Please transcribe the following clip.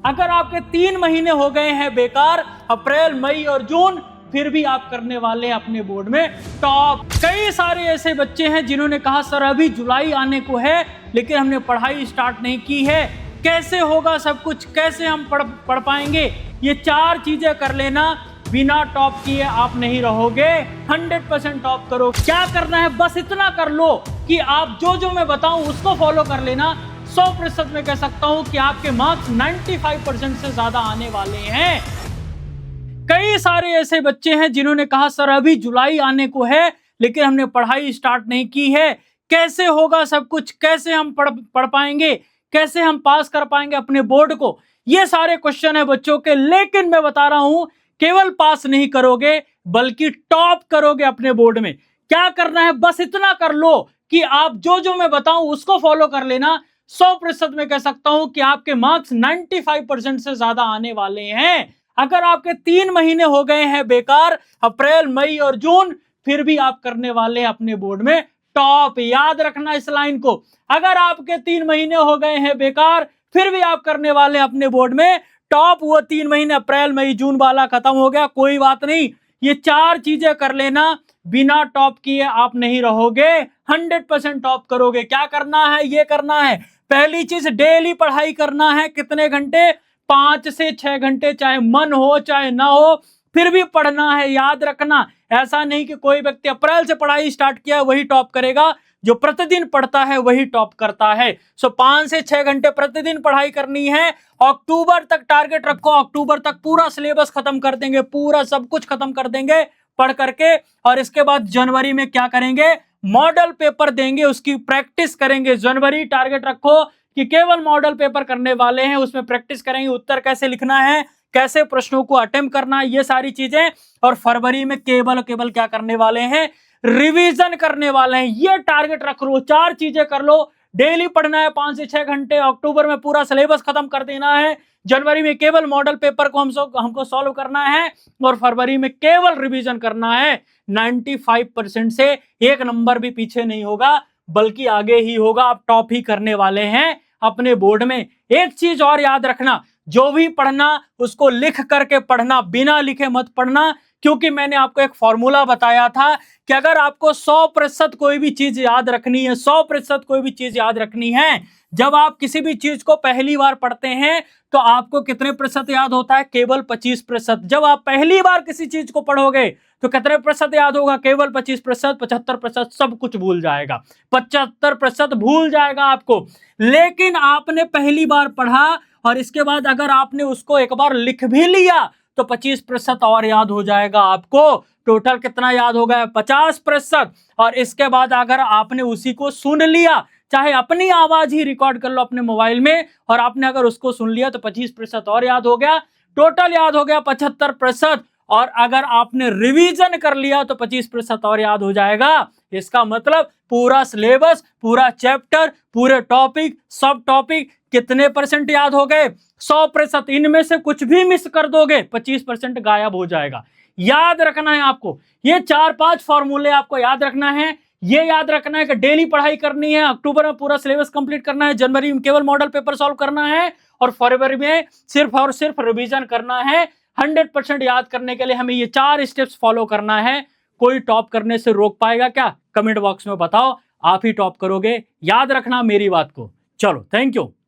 अगर आपके 3 महीने हो गए हैं बेकार, अप्रैल, मई और जून, फिर भी आप करने वाले हैं अपने बोर्ड में टॉप। कई सारे ऐसे बच्चे हैं जिन्होंने कहा सर अभी जुलाई आने को है लेकिन हमने पढ़ाई स्टार्ट नहीं की है, कैसे होगा सब कुछ, कैसे हम पढ़ पाएंगे। ये 4 चीजें कर लेना, बिना टॉप किए आप नहीं रहोगे, 100% टॉप करो। क्या करना है, बस इतना कर लो कि आप जो मैं बताऊं उसको फॉलो कर लेना। 100% में कह सकता हूं कि आपके मार्क्स 95% से ज्यादा आने वाले हैं। कई सारे ऐसे बच्चे हैं जिन्होंने कहा सर अभी जुलाई आने को है लेकिन हमने पढ़ाई स्टार्ट नहीं की है, कैसे होगा सब कुछ, कैसे हम पढ़ पाएंगे, कैसे हम पास कर पाएंगे अपने बोर्ड को। ये सारे क्वेश्चन है बच्चों के, लेकिन मैं बता रहा हूं केवल पास नहीं करोगे बल्कि टॉप करोगे अपने बोर्ड में। क्या करना है, बस इतना कर लो कि आप जो मैं बताऊं उसको फॉलो कर लेना। 100% में कह सकता हूं कि आपके मार्क्स 95% से ज्यादा आने वाले हैं। अगर आपके 3 महीने हो गए हैं बेकार, अप्रैल, मई और जून, फिर भी आप करने वाले हैं अपने बोर्ड में टॉप। याद रखना इस लाइन को, अगर आपके 3 महीने हो गए हैं बेकार, फिर भी आप करने वाले हैं अपने बोर्ड में टॉप। वो 3 महीने अप्रैल, मई, जून वाला खत्म हो गया, कोई बात नहीं, ये 4 चीजें कर लेना, बिना टॉप किए आप नहीं रहोगे, 100% टॉप करोगे। क्या करना है, ये करना है, पहली चीज डेली पढ़ाई करना है। कितने घंटे, 5 से 6 घंटे, चाहे मन हो चाहे ना हो, फिर भी पढ़ना है। याद रखना, ऐसा नहीं कि कोई व्यक्ति अप्रैल से पढ़ाई स्टार्ट किया वही टॉप करेगा, जो प्रतिदिन पढ़ता है वही टॉप करता है। 5 से 6 घंटे प्रतिदिन पढ़ाई करनी है। अक्टूबर तक टारगेट रखो, अक्टूबर तक पूरा सिलेबस खत्म कर देंगे, पूरा सब कुछ खत्म कर देंगे पढ़ करके। और इसके बाद जनवरी में क्या करेंगे, मॉडल पेपर देंगे, उसकी प्रैक्टिस करेंगे। जनवरी टारगेट रखो कि केवल मॉडल पेपर करने वाले हैं, उसमें प्रैक्टिस करेंगे, उत्तर कैसे लिखना है, कैसे प्रश्नों को अटेम्प्ट करना है, ये सारी चीजें। और फरवरी में केवल क्या करने वाले हैं, रिवीजन करने वाले हैं। ये टारगेट रख लो, 4 चीजें कर लो। डेली पढ़ना है 5 से 6 घंटे, अक्टूबर में पूरा सिलेबस खत्म कर देना है, जनवरी में केवल मॉडल पेपर को हमको सॉल्व करना है, और फरवरी में केवल रिवीजन करना है। 95% से 1 नंबर भी पीछे नहीं होगा बल्कि आगे ही होगा, आप टॉप ही करने वाले हैं अपने बोर्ड में। एक चीज और याद रखना, जो भी पढ़ना उसको लिख करके पढ़ना, बिना लिखे मत पढ़ना। क्योंकि मैंने आपको एक फॉर्मूला बताया था कि अगर आपको 100% कोई भी चीज याद रखनी है, 100% कोई भी चीज याद रखनी है, जब आप किसी भी चीज को पहली बार पढ़ते हैं तो आपको कितने प्रतिशत याद होता है, केवल 25%। जब आप पहली बार किसी चीज को पढ़ोगे तो कितने प्रतिशत याद होगा, केवल 25%। 75% सब कुछ भूल जाएगा, 75% भूल जाएगा आपको। लेकिन आपने पहली बार पढ़ा और इसके बाद अगर आपने उसको एक बार लिख भी लिया तो 25% और याद हो जाएगा आपको। टोटल कितना याद हो गया, 50%। और इसके बाद अगर आपने उसी को सुन लिया, चाहे अपनी आवाज ही रिकॉर्ड कर लो अपने मोबाइल में, और आपने अगर उसको सुन लिया तो 25% और याद हो गया, टोटल याद हो गया 75%। और अगर आपने रिवीजन कर लिया तो 25% और याद हो जाएगा। इसका मतलब पूरा सिलेबस, पूरा चैप्टर, पूरे टॉपिक, सब टॉपिक कितने परसेंट याद हो गए, 100%। इनमें से कुछ भी मिस कर दोगे 25% गायब हो जाएगा। याद रखना है आपको, ये 4-5 फॉर्मूले आपको याद रखना है। ये याद रखना है कि डेली पढ़ाई करनी है, अक्टूबर में पूरा सिलेबस कंप्लीट करना है, जनवरी में केवल मॉडल पेपर सॉल्व करना है, और फरवरी में सिर्फ और सिर्फ रिवीजन करना है। 100% याद करने के लिए हमें ये 4 स्टेप्स फॉलो करना है। कोई टॉप करने से रोक पाएगा क्या, कमेंट बॉक्स में बताओ, आप ही टॉप करोगे। याद रखना मेरी बात को। चलो, थैंक यू।